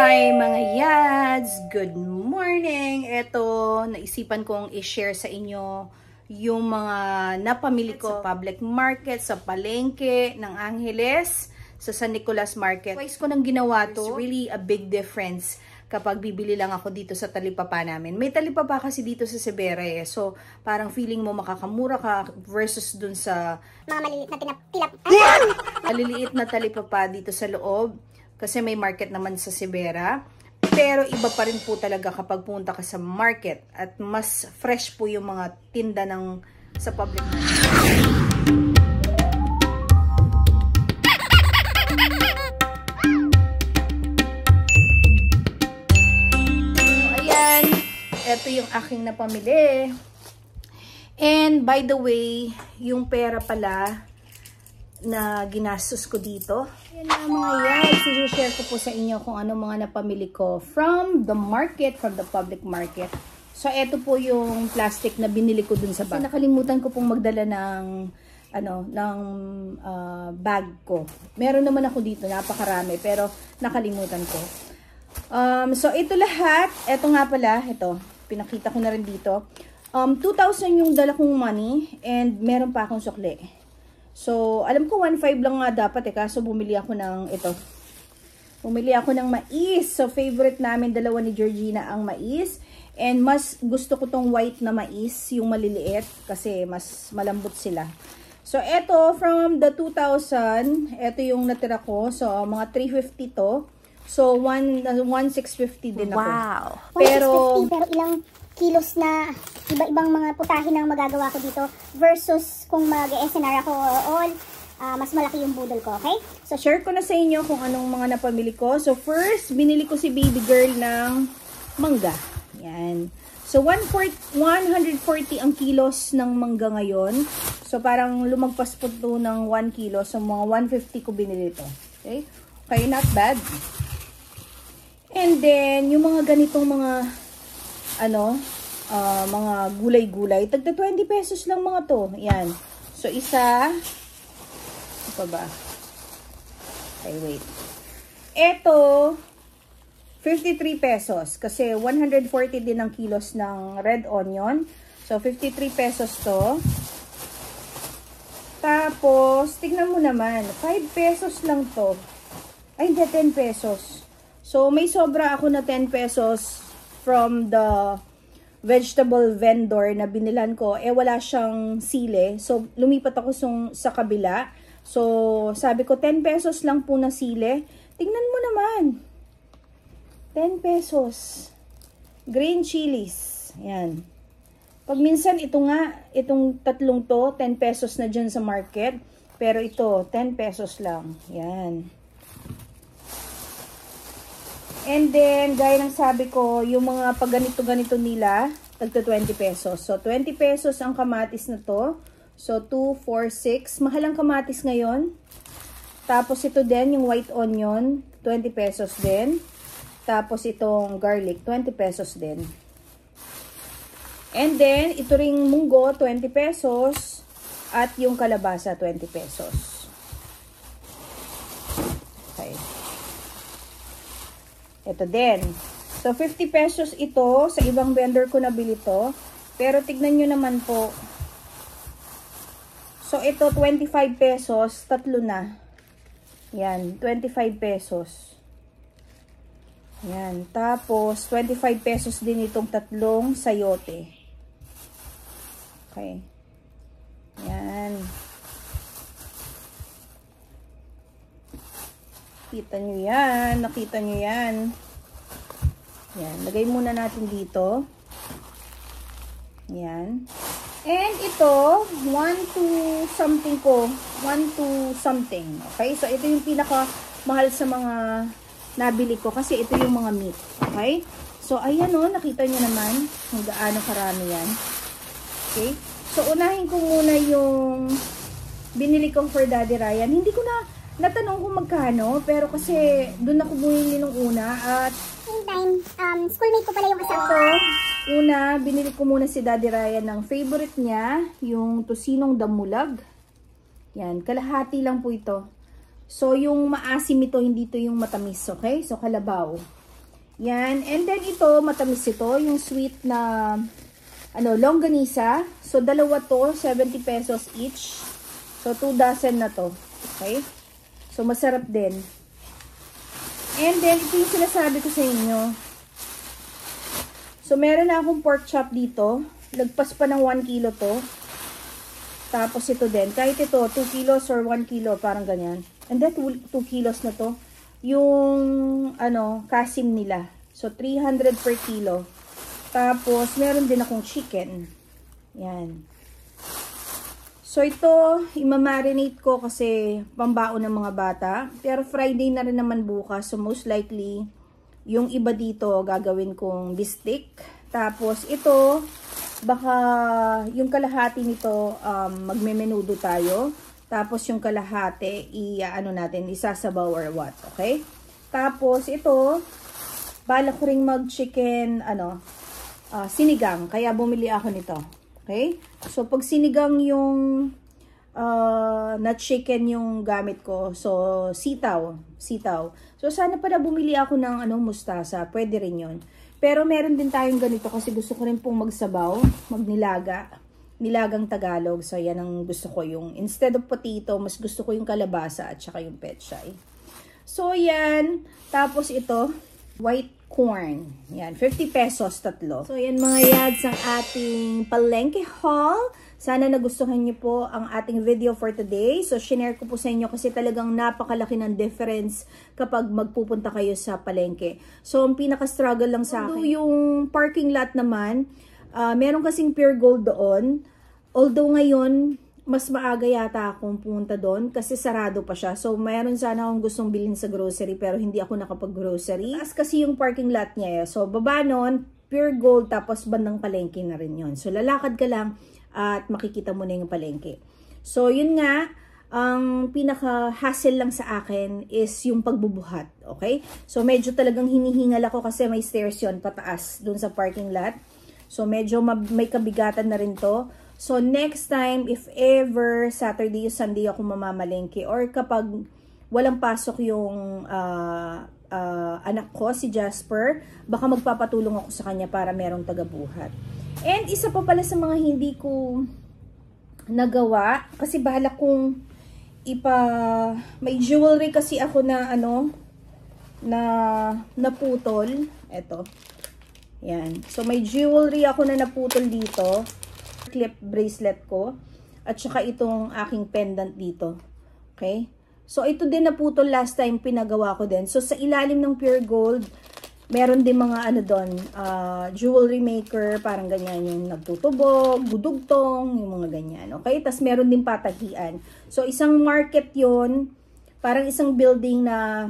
Hi mga yads! Good morning! Ito, naisipan kong i-share sa inyo yung mga napamili ko sa public market, sa palengke ng Angeles, sa San Nicolas Market. Twice ko nang ginawa to. It's really a big difference kapag bibili lang ako dito sa talipapa namin. May talipapa kasi dito sa Severa eh. So, parang feeling mo makakamura ka versus dun sa mga maliliit na maliliit na talipapa dito sa loob. Kasi may market naman sa Severa. Pero iba pa rin po talaga kapag punta ka sa market. At mas fresh po yung mga tinda ng sa public market. Ito yung aking napamili. And by the way, yung pera pala na ginastos ko dito. Yan na mga yads. I-share ko po sa inyo kung ano mga napamili ko from the market, from the public market. So, ito po yung plastic na binili ko dun sa bag. So, nakalimutan ko pong magdala ng bag ko. Meron naman ako dito, napakarami, pero nakalimutan ko. So, ito lahat. Ito nga pala, ito. Pinakita ko na rin dito. 2,000 yung dala kong money and meron pa akong sukli. So, alam ko 1,500 lang nga dapat eh. Kaso bumili ako ng ito. Bumili ako ng mais. So, favorite namin dalawa ni Georgina ang mais. And mas gusto ko tong white na mais, yung maliliit. Kasi mas malambot sila. So, ito from the 2,000. Ito yung natira ko. So, mga 350 to. So, 1,650 din ako. Wow! Pero ilang kilos na iba-ibang mga putahin ang magagawa ko dito versus kung mag-SNR ako all, mas malaki yung budol ko, okay? So, share ko na sa inyo kung anong mga napamili ko. So, first, binili ko si baby girl ng mangga. Yan. So, 140 ang kilos ng mangga ngayon. So, parang lumagpas po ito ng 1 kilo. So, mga 150 ko binili ito. Okay? Okay, not bad. And then, yung mga ganitong mga mga gulay-gulay. Tagda 20 pesos lang mga to. Yan. So, isa. Ano pa ba? Okay, wait. Ito, 53 pesos. Kasi 140 din ang kilos ng red onion. So, 53 pesos to. Tapos, tignan mo naman. 5 pesos lang to. Ay, hindi, 10 pesos. So, may sobra ako na 10 pesos from the vegetable vendor na binilan ko. Eh, wala siyang sile. So, lumipat ako sa kabila. So, sabi ko, 10 pesos lang po na sile. Tingnan mo naman. 10 pesos. Green chilies. Yan. Pag minsan, ito nga, itong tatlong to, 10 pesos na dyan sa market. Pero ito, 10 pesos lang. Yan. And then, gaya ng sabi ko, yung mga pag ganito-ganito nila, tagto 20 pesos. So, 20 pesos ang kamatis na to. So, 2, 4, 6. Mahal ang kamatis ngayon. Tapos, ito din, yung white onion, 20 pesos din. Tapos, itong garlic, 20 pesos din. And then, ito ring munggo, 20 pesos. At yung kalabasa, 20 pesos. Okay. Ito din. So, 50 pesos ito. Sa ibang vendor ko nabili to. Pero, tignan nyo naman po. So, ito, 25 pesos. Tatlo na. Yan. 25 pesos. Yan. Tapos, 25 pesos din itong tatlong sayote. Okay. Yan. Kita nyo yan. Nakita nyo yan. Yan. Lagay muna natin dito. Yan. And ito, 1 to something ko. 1 to something. Okay? So, ito yung pinaka mahal sa mga nabili ko. Kasi ito yung mga meat. Okay? So, ayan o. Nakita nyo naman kung gaano karami yan. Okay? So, unahin ko muna yung binili ko for Daddy Ryan. Hindi ko na natanong kung magkano, pero kasi doon ako bumili nung una at meantime, schoolmate ko pala yung asawa ko. Una, binili ko muna si Daddy Ryan ng favorite niya, yung tosinong damulag. Yan, kalahati lang po ito. So, yung maasim ito, hindi ito yung matamis, okay? So, kalabaw. Yan. And then ito, matamis ito. Yung sweet na, longganisa. So, dalawa to, 70 pesos each. So, 2 dozen na to. Okay? So, masarap din. And then, ito yung sinasabi ko sa inyo. So, meron na akong pork chop dito. Lagpas pa ng 1 kilo to. Tapos ito din. Kahit ito, 2 kilos or 1 kilo. Parang ganyan. And then, 2 kilos na to. Yung, kasim nila. So, 300 per kilo. Tapos, meron din akong chicken. Yan. So, ito, imamarinate ko kasi pambaon ng mga bata. Pero, Friday na rin naman bukas. So, most likely, yung iba dito, gagawin kong bistik. Tapos, ito, baka yung kalahati nito, magmemenudo tayo. Tapos, yung kalahati, natin, isasabaw or what. Okay? Tapos, ito, balak ko rin mag-chicken, sinigang. Kaya, bumili ako nito. Okay? So, pag sinigang yung na chicken yung gamit ko. So, sitaw. So, sana pala bumili ako ng mustasa. Pwede rin yun. Pero meron din tayong ganito kasi gusto ko rin pong magsabaw, magnilaga. Nilagang Tagalog. So, yan ang gusto ko. Yung instead of potato, mas gusto ko yung kalabasa at saka yung pechay. So, yan. Tapos ito, white corn. Yan, 50 pesos tatlo. So, yan mga yads ang ating palengke haul. Sana nagustuhan niyo po ang ating video for today. So, shinare ko po sa inyo kasi talagang napakalaki ng difference kapag magpupunta kayo sa palengke. So, ang pinaka-struggle lang sa akin, yung parking lot naman, meron kasing Pure Gold doon. Although ngayon, mas maaga yata akong pumunta doon kasi sarado pa siya. So, mayroon sana akong gustong bilhin sa grocery pero hindi ako nakapag-grocery. As kasi yung parking lot niya. So, baba nun, Pure Gold tapos bandang palengke na rin yun. So, lalakad ka lang at makikita mo na yung palengke. So, yun nga, ang pinaka-hassle lang sa akin is yung pagbubuhat. Okay? So, medyo talagang hinihingal ako kasi may stairs yun pataas dun sa parking lot. So, medyo may kabigatan na rin to. So, next time, if ever Saturday o Sunday ako mamamalengke or kapag walang pasok yung anak ko, si Jasper, baka magpapatulong ako sa kanya para merong tagabuhat. And isa pa pala sa mga hindi ko nagawa, kasi bahala kong may jewelry kasi ako na naputol. Eto. Yan. So, may jewelry ako na naputol dito. Clip bracelet ko. At saka itong aking pendant dito. Okay? So, ito din naputol last time pinagawa ko din. So, sa ilalim ng Pure Gold, meron din mga doon, jewelry maker, parang ganyan yung nagtutubog, budugtong, yung mga ganyan. Okay? Tapos meron din patahian. So, isang market yon, parang isang building na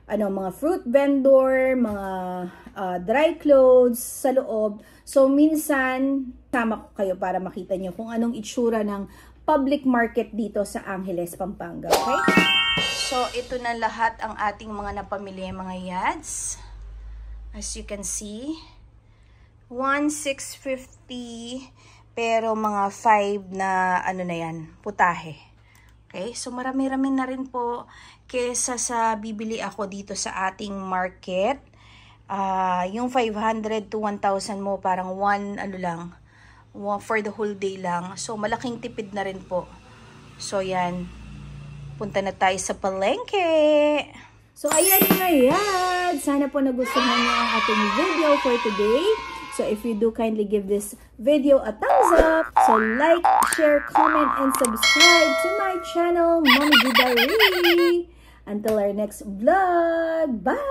mga fruit vendor, mga dry clothes sa loob. So, minsan, tama ko kayo para makita nyo kung anong itsura ng public market dito sa Angeles, Pampanga. Okay? So, ito na lahat ang ating mga napamili, mga yads. As you can see, 1,650 pero mga 5 na na yan, putahe. Okay? So, marami-rami na rin po kesa sa bibili ako dito sa ating market. Yung 500 to 1,000 mo, parang for the whole day lang. So, malaking tipid na rin po. So, yan. Punta na tayo sa palengke. So, ayan nga yan. Sana po nagustuhan niyo ang ating video for today. So, if you do, kindly give this video a thumbs up. So, like, share, comment, and subscribe to my channel, Mommy G Diary. Until our next vlog. Bye!